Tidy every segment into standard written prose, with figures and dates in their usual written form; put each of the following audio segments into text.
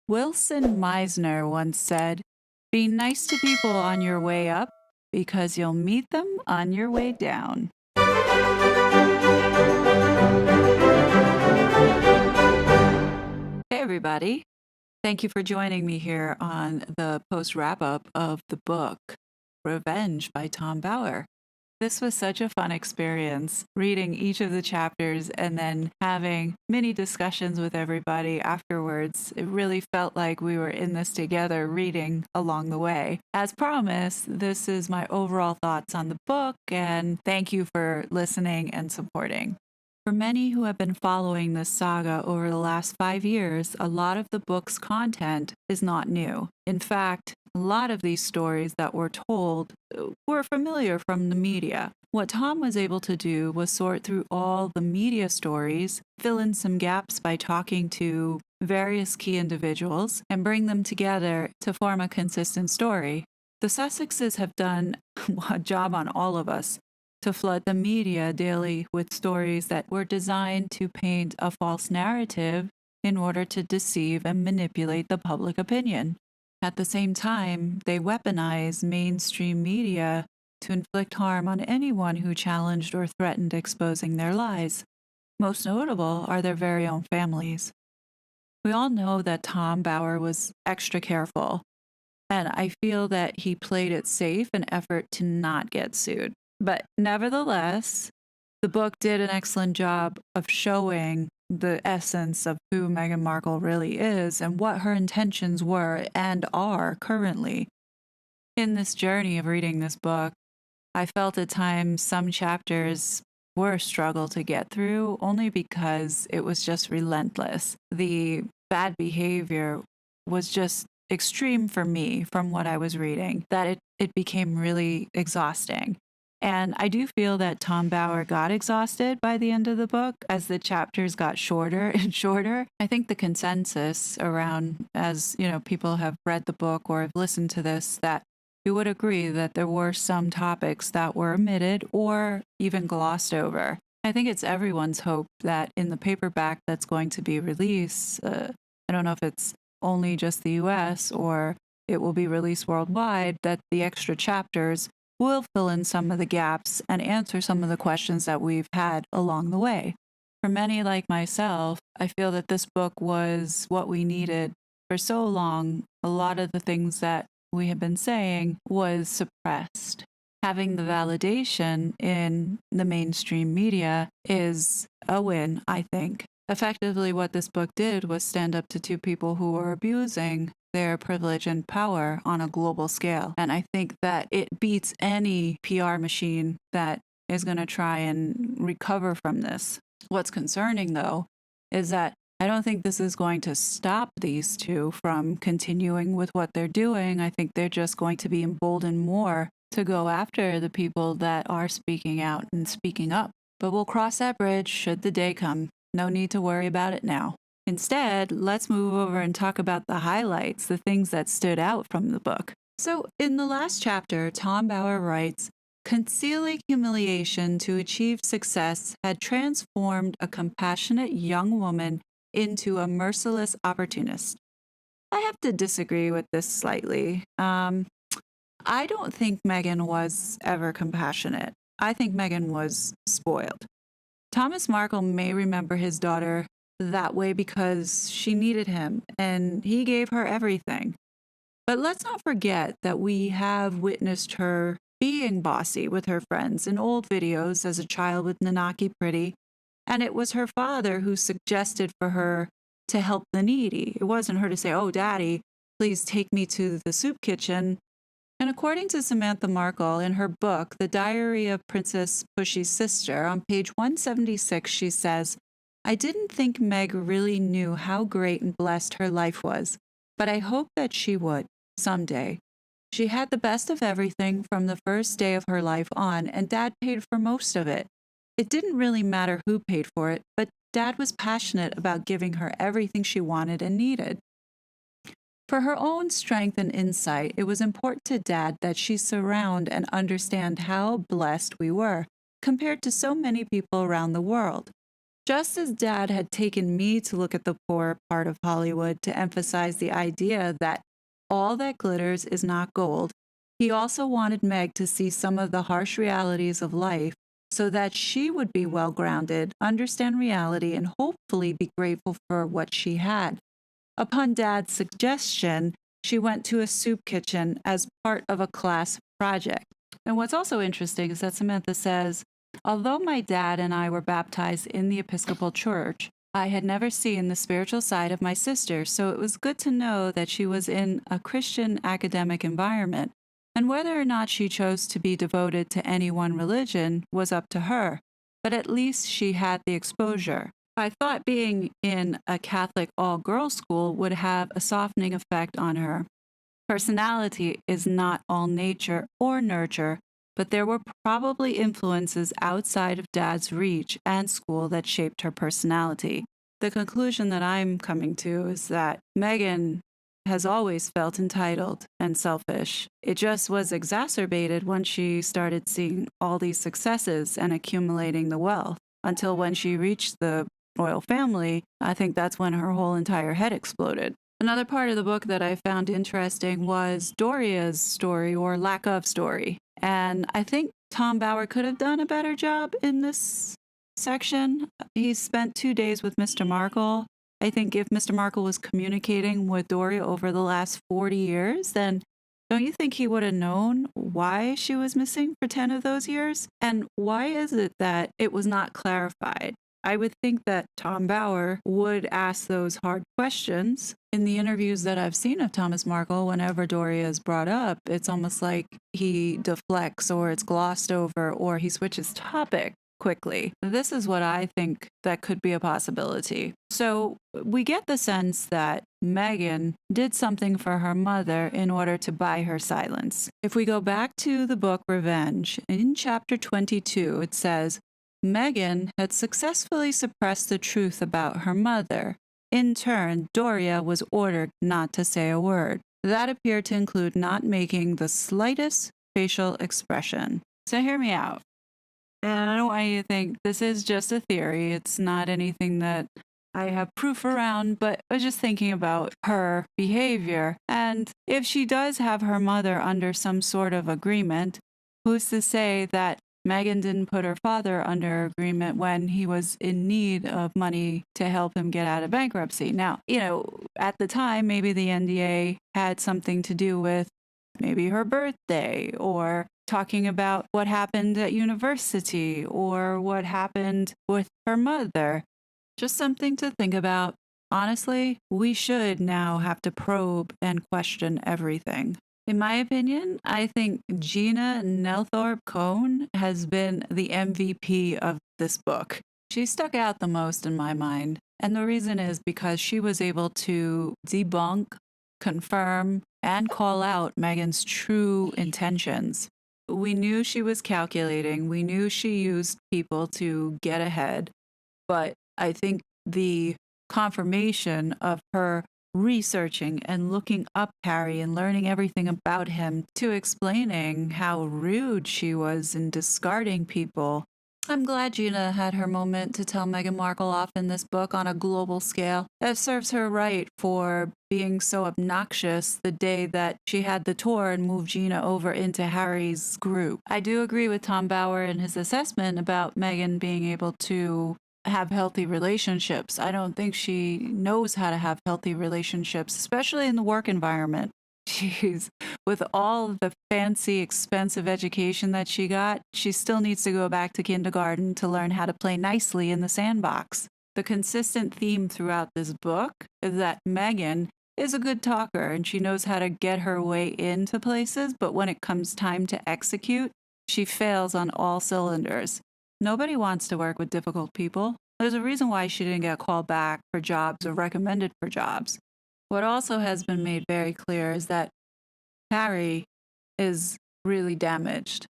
Wilson Meisner once said, "Be nice to people on your way up because you'll meet them on your way down." Hey, everybody. Thank you for joining me here on the post wrap up of the book Revenge by Tom Bauer. This was such a fun experience reading each of the chapters and then having mini discussions with everybody afterwards. It really felt like we were in this together reading along the way. As promised, this is my overall thoughts on the book, and thank you for listening and supporting. For many who have been following this saga over the last 5 years, a lot of the book's content is not new. In fact, a lot of these stories that were told were familiar from the media. What Tom was able to do was sort through all the media stories, fill in some gaps by talking to various key individuals, and bring them together to form a consistent story. The Sussexes have done a job on all of us to flood the media daily with stories that were designed to paint a false narrative in order to deceive and manipulate the public opinion. At the same time, they weaponize mainstream media to inflict harm on anyone who challenged or threatened exposing their lies. Most notable are their very own families. We all know that Tom Bauer was extra careful, and I feel that he played it safe in effort to not get sued. But nevertheless, the book did an excellent job of showing the essence of who Meghan Markle really is and what her intentions were and are currently. In this journey of reading this book, I felt at times some chapters were a struggle to get through only because it was just relentless. The bad behavior was just extreme for me from what I was reading, that it became really exhausting. And I do feel that Tom Bauer got exhausted by the end of the book as the chapters got shorter and shorter. I think the consensus around, as you know, people have read the book or have listened to this, that you would agree that there were some topics that were omitted or even glossed over. I think it's everyone's hope that in the paperback that's going to be released, I don't know if it's only just the US or it will be released worldwide, that the extra chapters will fill in some of the gaps and answer some of the questions that we've had along the way. For many like myself, I feel that this book was what we needed for so long. A lot of the things that we have been saying was suppressed. Having the validation in the mainstream media is a win, I think. Effectively, what this book did was stand up to two people who were abusing their privilege and power on a global scale. And I think that it beats any PR machine that is going to try and recover from this. What's concerning, though, is that I don't think this is going to stop these two from continuing with what they're doing. I think they're just going to be emboldened more to go after the people that are speaking out and speaking up. But we'll cross that bridge should the day come. No need to worry about it now. Instead, let's move over and talk about the highlights, the things that stood out from the book. So, in the last chapter, Tom Bauer writes, "Concealing humiliation to achieve success had transformed a compassionate young woman into a merciless opportunist." I have to disagree with this slightly. I don't think Meghan was ever compassionate. I think Meghan was spoiled. Thomas Markle may remember his daughter that way because she needed him and he gave her everything. But let's not forget that we have witnessed her being bossy with her friends in old videos as a child with Nanaki Pretty, and it was her father who suggested for her to help the needy. It wasn't her to say, "Oh, Daddy, please take me to the soup kitchen." And according to Samantha Markle in her book, The Diary of Princess Pushy's Sister, on page 176, she says, "I didn't think Meg really knew how great and blessed her life was, but I hoped that she would, someday. She had the best of everything from the first day of her life on, and Dad paid for most of it. It didn't really matter who paid for it, but Dad was passionate about giving her everything she wanted and needed. For her own strength and insight, it was important to Dad that she surround and understand how blessed we were, compared to so many people around the world. Just as Dad had taken me to look at the poor part of Hollywood to emphasize the idea that all that glitters is not gold, he also wanted Meg to see some of the harsh realities of life so that she would be well grounded, understand reality, and hopefully be grateful for what she had. Upon Dad's suggestion, she went to a soup kitchen as part of a class project. And what's also interesting is that Samantha says, although my dad and I were baptized in the Episcopal Church, I had never seen the spiritual side of my sister, so it was good to know that she was in a Christian academic environment. And whether or not she chose to be devoted to any one religion was up to her, but at least she had the exposure. I thought being in a Catholic all-girls school would have a softening effect on her. Personality is not all nature or nurture, but there were probably influences outside of Dad's reach and school that shaped her personality. The conclusion that I'm coming to is that Megan has always felt entitled and selfish. It just was exacerbated when she started seeing all these successes and accumulating the wealth. Until when she reached the royal family, I think that's when her whole entire head exploded. Another part of the book that I found interesting was Doria's story or lack of story. And I think Tom Bower could have done a better job in this section. He spent 2 days with Mr. Markle. I think if Mr. Markle was communicating with Doria over the last 40 years, then don't you think he would have known why she was missing for 10 of those years? And why is it that it was not clarified? I would think that Tom Bower would ask those hard questions. In the interviews that I've seen of Thomas Markle, whenever Doria is brought up, it's almost like he deflects or it's glossed over or he switches topic quickly. This is what I think that could be a possibility. So we get the sense that Megan did something for her mother in order to buy her silence. If we go back to the book Revenge, in chapter 22, it says, Megan had successfully suppressed the truth about her mother. In turn, Doria was ordered not to say a word. That appeared to include not making the slightest facial expression. So hear me out. And I don't want you to think this is just a theory. It's not anything that I have proof around, but I was just thinking about her behavior. And if she does have her mother under some sort of agreement, who's to say that Megan didn't put her father under agreement when he was in need of money to help him get out of bankruptcy? Now, at the time, maybe the NDA had something to do with maybe her birthday or talking about what happened at university or what happened with her mother. Just something to think about. Honestly, we should now have to probe and question everything. In my opinion, I think Gina Nelthorpe Cohn has been the MVP of this book. She stuck out the most in my mind. And the reason is because she was able to debunk, confirm, and call out Megan's true intentions. We knew she was calculating. We knew she used people to get ahead. But I think the confirmation of her researching and looking up Harry and learning everything about him to explaining how rude she was in discarding people. I'm glad Gina had her moment to tell Meghan Markle off in this book on a global scale. It serves her right for being so obnoxious the day that she had the tour and moved Gina over into Harry's group. I do agree with Tom Bower in his assessment about Meghan being able to have healthy relationships. I don't think she knows how to have healthy relationships, especially in the work environment. She's, with all the fancy, expensive education that she got, she still needs to go back to kindergarten to learn how to play nicely in the sandbox. The consistent theme throughout this book is that Megan is a good talker and she knows how to get her way into places, but when it comes time to execute, she fails on all cylinders. Nobody wants to work with difficult people. There's a reason why she didn't get called back for jobs or recommended for jobs. What also has been made very clear is that Harry is really damaged.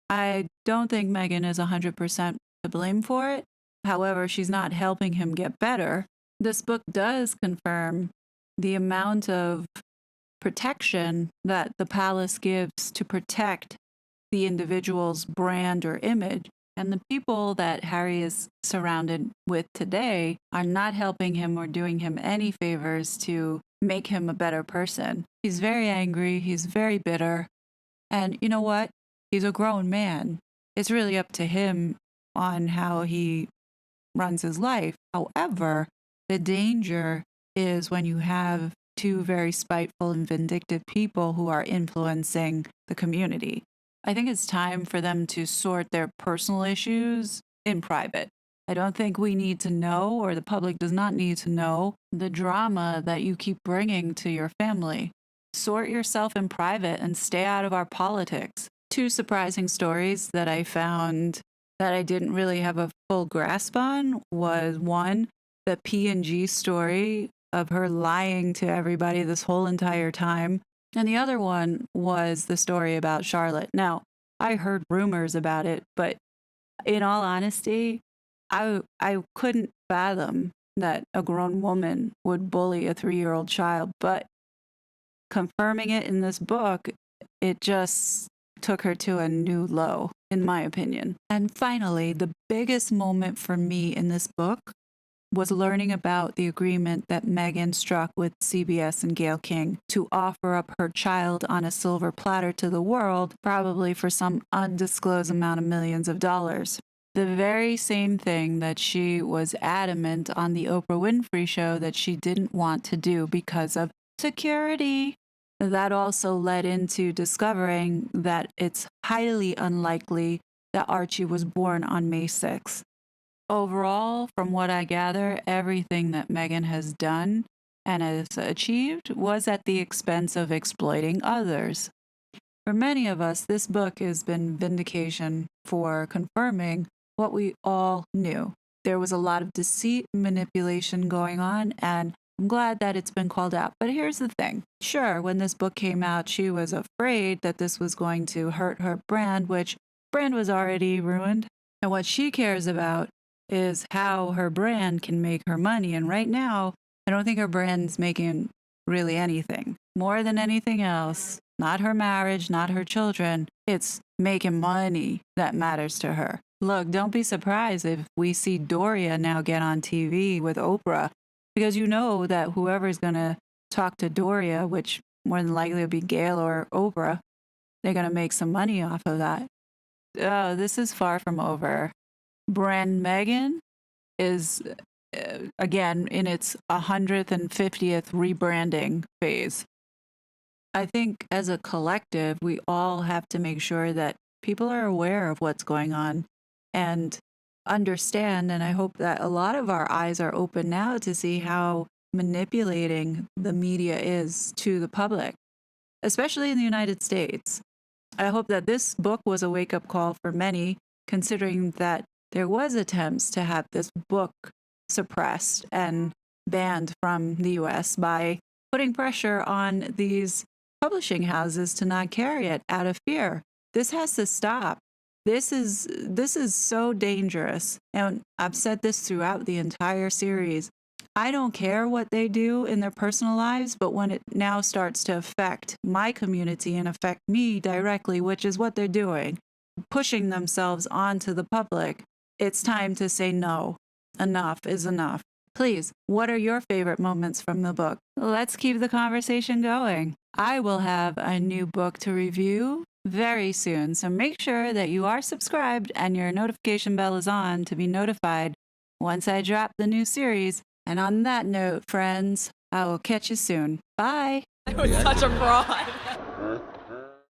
I don't think Megan is 100% to blame for it. However, she's not helping him get better. This book does confirm the amount of protection that the palace gives to protect the individual's brand or image. And the people that Harry is surrounded with today are not helping him or doing him any favors to make him a better person. He's very angry, he's very bitter, and you know what? He's a grown man. It's really up to him on how he runs his life. However, the danger is when you have two very spiteful and vindictive people who are influencing the community. I think it's time for them to sort their personal issues in private. I don't think we need to know, or the public does not need to know, the drama that you keep bringing to your family. Sort yourself in private and stay out of our politics. Two surprising stories that I found that I didn't really have a full grasp on was one, the P&G story of her lying to everybody this whole entire time. And the other one was the story about Charlotte. Now, I heard rumors about it, but in all honesty, I couldn't fathom that a grown woman would bully a 3-year-old child. But confirming it in this book, it just took her to a new low, in my opinion. And finally, the biggest moment for me in this book was learning about the agreement that Meghan struck with CBS and Gayle King to offer up her child on a silver platter to the world, probably for some undisclosed amount of millions of dollars. The very same thing that she was adamant on the Oprah Winfrey show that she didn't want to do because of security. That also led into discovering that it's highly unlikely that Archie was born on May 6th. Overall, from what I gather, everything that Meghan has done and has achieved was at the expense of exploiting others. For many of us, this book has been vindication for confirming what we all knew. There was a lot of deceit and manipulation going on, and I'm glad that it's been called out. But here's the thing. Sure, when this book came out, she was afraid that this was going to hurt her brand, which brand was already ruined. And what she cares about is how her brand can make her money. And right now, I don't think her brand's making really anything. More than anything else, not her marriage, not her children, it's making money that matters to her. Look, don't be surprised if we see Doria now get on TV with Oprah, because you know that whoever's going to talk to Doria, which more than likely will be Gayle or Oprah, they're going to make some money off of that. Oh, this is far from over. Brand Meghan is, again, in its 150th rebranding phase. I think as a collective, we all have to make sure that people are aware of what's going on and understand. And I hope that a lot of our eyes are open now to see how manipulating the media is to the public, especially in the United States. I hope that this book was a wake-up call for many, considering that there was attempts to have this book suppressed and banned from the US by putting pressure on these publishing houses to not carry it out of fear. This has to stop. This is so dangerous. And I've said this throughout the entire series. I don't care what they do in their personal lives, but when it now starts to affect my community and affect me directly, which is what they're doing, pushing themselves onto the public, it's time to say no. Enough is enough. Please, what are your favorite moments from the book? Let's keep the conversation going. I will have a new book to review very soon, so make sure that you are subscribed and your notification bell is on to be notified once I drop the new series. And on that note, friends, I will catch you soon. Bye. It was such a fraud.